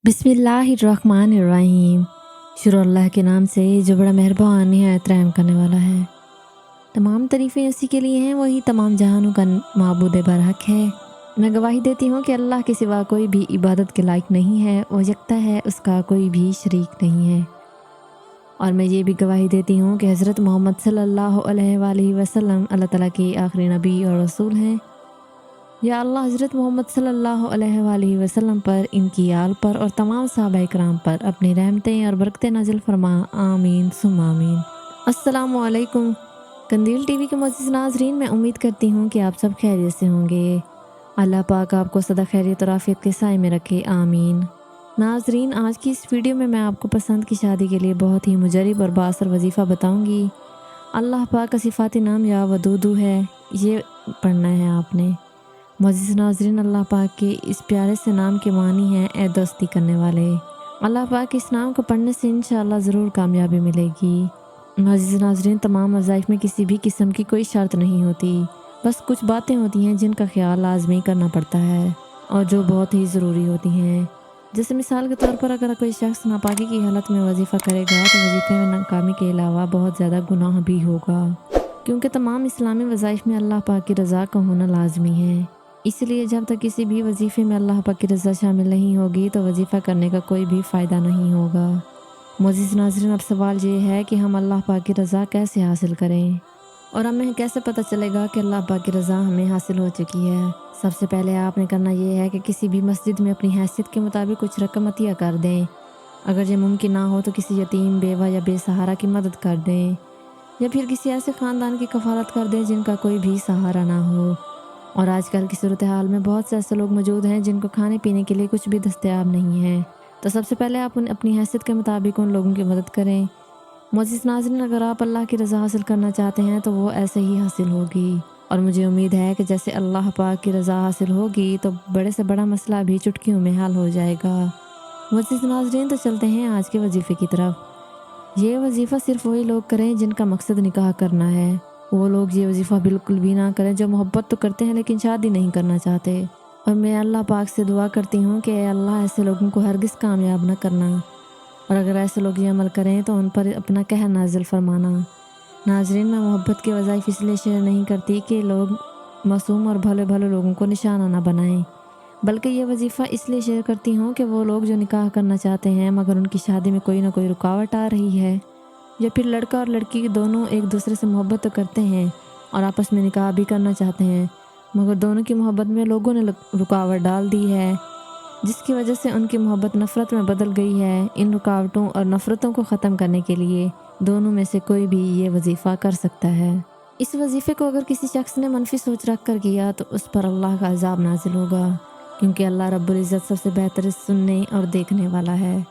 बिस्मिल्लाहिर्रहमानिर्रहीम। शुरू अल्लाह के नाम से जो बड़ा मेहरबान निहायत रहम करने वाला है। तमाम तारीफ़ें उसी के लिए हैं, वही तमाम जहानों का माबूद बरहक है। मैं गवाही देती हूँ कि अल्लाह के सिवा कोई भी इबादत के लायक नहीं है, वो यकता है, उसका कोई भी शरीक नहीं है। और मैं ये भी गवाही देती हूँ कि हज़रत मोहम्मद सल्लल्लाहु अलैहि वसल्लम अल्लाह ताला के आखिरी नबी और रसूल हैं। या अल्लाह हज़रत मोहम्मद सल्लल्लाहु अलैहि वसल्लम पर, इनकी आल पर और तमाम सहाबाए किराम पर अपनी रहमतें और बरकतें नाज़िल फरमा। आमीन सुम्मा आमीन। अस्सलामु अलैकुम। कंदील टीवी के मोअज़्ज़िज़ नाज़रीन, मैं उम्मीद करती हूँ कि आप सब खैरियत से होंगे। अल्लाह पाक आपको सदा खैरियत और आफियत के साए में रखे। आमीन। नाज़रीन, आज की इस वीडियो में मैं आपको पसंद की शादी के लिए बहुत ही मुजरिब और बासर वजीफ़ा बताऊँगी। अल्लाह पाक का सिफ़ाती नाम या वदूदू है, ये पढ़ना है आपने। मोअज़्ज़िज़ नाज़रीन, अल्लाह पाक के इस प्यारे से नाम के मानी हैं ए दोस्ती करने वाले। अल्लाह पाक के इस नाम को पढ़ने से इंशाअल्लाह ज़रूर कामयाबी मिलेगी। मोअज़्ज़िज़ नाज़रीन, तमाम वज़ाइफ़ में किसी भी किस्म की कोई शर्त नहीं होती, बस कुछ बातें होती हैं जिनका ख्याल लाज़मी करना पड़ता है और जो बहुत ही ज़रूरी होती हैं। जैसे मिसाल के तौर पर अगर कोई शख्स नापाकी की हालत में वजीफ़ा करेगा तो वजीफ़े में नाकामी के अलावा बहुत ज़्यादा गुनाह भी होगा, क्योंकि तमाम इस्लामी वज़ाइफ़ में अल्लाह पाक की रज़ा का होना लाजमी है। इसलिए जब तक किसी भी वजीफ़े में अल्लाह पाक की रज़ा शामिल नहीं होगी तो वजीफ़ा करने का कोई भी फ़ायदा नहीं होगा। मोअज़्ज़िज़ नाज़रीन, अब सवाल ये है कि हम अल्लाह पाक की रज़ा कैसे हासिल करें और हमें कैसे पता चलेगा कि अल्लाह पाक की रज़ा हमें हासिल हो चुकी है। सबसे पहले आपने करना ये है कि किसी भी मस्जिद में अपनी हैसियत के मुताबिक कुछ रकम अतिया कर दें। अगर ये मुमकिन ना हो तो किसी यतीम, बेवा या बेसहारा की मदद कर दें, या फिर किसी ऐसे ख़ानदान की कफ़ालत कर दें जिनका कोई भी सहारा ना हो। और आजकल की सूरत हाल में बहुत से ऐसे लोग मौजूद हैं जिनको खाने पीने के लिए कुछ भी दस्तयाब नहीं है। तो सबसे पहले आप अपनी हैसियत के मुताबिक उन लोगों की मदद करें। मोअज़्ज़िज़ नाज़रीन, अगर आप अल्लाह की रज़ा हासिल करना चाहते हैं तो वो ऐसे ही हासिल होगी, और मुझे उम्मीद है कि जैसे अल्लाह पाक की रज़ा हासिल होगी तो बड़े से बड़ा मसला भी चुटकियों में हल हो जाएगा। मोअज़्ज़िज़ नाज़रीन, तो चलते हैं आज के वजीफ़े की तरफ। ये वजीफ़ा सिर्फ़ वही लोग करें जिनका मकसद निकाह करना है। वो लोग ये वजीफ़ा बिल्कुल भी ना करें जो मोहब्बत तो करते हैं लेकिन शादी नहीं करना चाहते। और मैं अल्लाह पाक से दुआ करती हूँ कि अल्लाह ऐसे लोगों को हरगिज़ कामयाब न करना, और अगर ऐसे लोग ये अमल करें तो उन पर अपना कहर नाजिल फरमाना। नाज़रीन, मैं मोहब्बत के वज़ाइफ़ इसलिए शेयर नहीं करती कि लोग मासूम और भले भले लोगों को निशाना ना बनाएं, बल्कि ये वजीफ़ा इसलिए शेयर करती हूँ कि वो लोग जो निकाह करना चाहते हैं मगर उनकी शादी में कोई ना कोई रुकावट आ रही है, या फिर लड़का और लड़की दोनों एक दूसरे से मोहब्बत तो करते हैं और आपस में निकाह भी करना चाहते हैं, मगर दोनों की मोहब्बत में लोगों ने रुकावट डाल दी है, जिसकी वजह से उनकी मोहब्बत नफ़रत में बदल गई है। इन रुकावटों और नफ़रतों को ख़त्म करने के लिए दोनों में से कोई भी ये वजीफ़ा कर सकता है। इस वजीफ़े को अगर किसी शख्स ने मनफी सोच रख कर किया तो उस पर अल्लाह का अज़ाब नाजिल होगा, क्योंकि अल्लाह रब्बुल इज़्ज़त सबसे बेहतर सुनने और देखने वाला है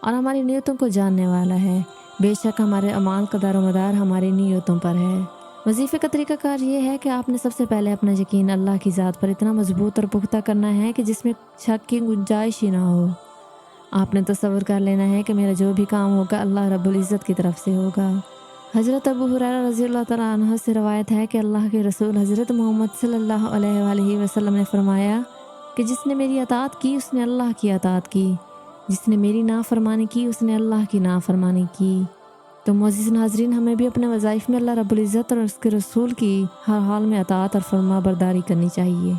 और हमारी नीयतों को जानने वाला है। बेशक हमारे अमाल का दारोमदार हमारी नीयतों पर है। वजीफ़े का तरीक़ाकार ये है कि आपने सबसे पहले अपना यकीन अल्लाह की ज़ात पर इतना मजबूत और पुख्ता करना है कि जिसमें शक की गुंजाइश ही ना हो। आपने तसव्वुर कर लेना है कि मेरा जो भी काम होगा अल्लाह रब्बुल इज़्ज़त की तरफ से होगा। हज़रत अबू हुरैरा रज़ियल्लाहु तआला अन्हु से रवायत है कि अल्लाह के रसूल हज़रत मोहम्मद सल्लल्लाहु अलैहि वसल्लम ने फरमाया कि जिसने मेरी अताअत की उसने अल्लाह की अताअत की, जिसने मेरी नाफरमानी की उसने अल्लाह की नाफरमानी की। तो मोअज़्ज़िज़ नाज़रीन, हमें भी अपने वज़ाइफ़ में अल्लाह रब्बुल इज़्ज़त और उसके रसूल की हर हाल में अताअत और फरमाबरदारी करनी चाहिए।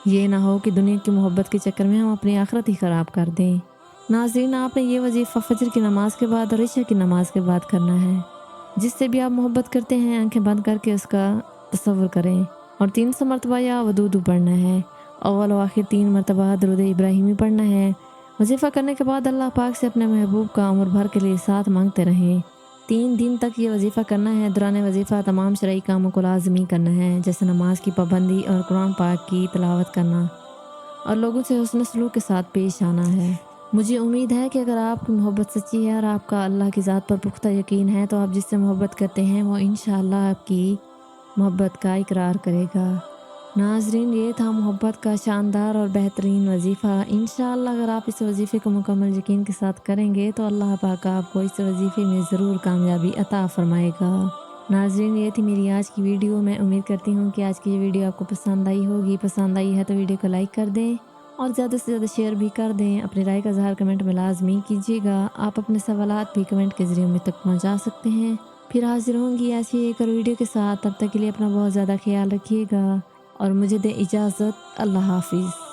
ये ना हो कि दुनिया की मोहब्बत के चक्कर में हम अपनी आखिरत ही ख़राब कर दें। नाज़रीन, आपने ये वजीफ़ा फ़जर की नमाज़ के बाद और इशा की नमाज़ के बाद करना है। जिससे भी आप मोहब्बत करते हैं आंखें बंद करके उसका तसव्वुर करें और 300 मरतबा या वदूदू पढ़ना है। अव्वल व आखिर 3 मरतबा दुरूद इब्राहिमी पढ़ना है। वजीफ़ा करने के बाद अल्लाह पाक से अपने महबूब का उम्र भर के लिए साथ मांगते रहें। 3 दिन तक ये वजीफ़ा करना है। दौरान वजीफ़ा तमाम शरई कामों को लाजमी करना है, जैसे नमाज की पाबंदी और कुरान पाक की तिलावत करना और लोगों से हुस्न सलूक के साथ पेश आना है। मुझे उम्मीद है कि अगर आपकी मोहब्बत सच्ची है और आपका अल्लाह की ज़ात पर पुख्ता यकीन है तो आप जिससे मोहब्बत करते हैं वो इंशाअल्लाह आपकी मोहब्बत का इकरार करेगा। नाज़रीन, ये था मोहब्बत का शानदार और बेहतरीन वजीफ़ा। इंशाअल्लाह अगर आप इस वजीफ़े को मुकम्मल यकीन के साथ करेंगे तो अल्लाह पाक आपको इस वजीफ़े में ज़रूर कामयाबी अता फ़रमाएगा। नाज़रीन, ये थी मेरी आज की वीडियो। मैं उम्मीद करती हूँ कि आज की ये वीडियो आपको पसंद आई होगी। पसंद आई है तो वीडियो को लाइक कर दें اور زیادہ سے زیادہ شیئر بھی کر دیں۔ اپنی رائے کا اظہار کمنٹ میں لازمی کیجیے گا۔ آپ اپنے سوالات بھی کمنٹ کے ذریعے مجھ تک پہنچا سکتے ہیں۔ پھر حاضر ہوں گی ایسی ایک اور ویڈیو کے ساتھ۔ تب تک کے لیے اپنا بہت زیادہ خیال رکھیے گا اور مجھے دیں اجازت۔ اللہ حافظ۔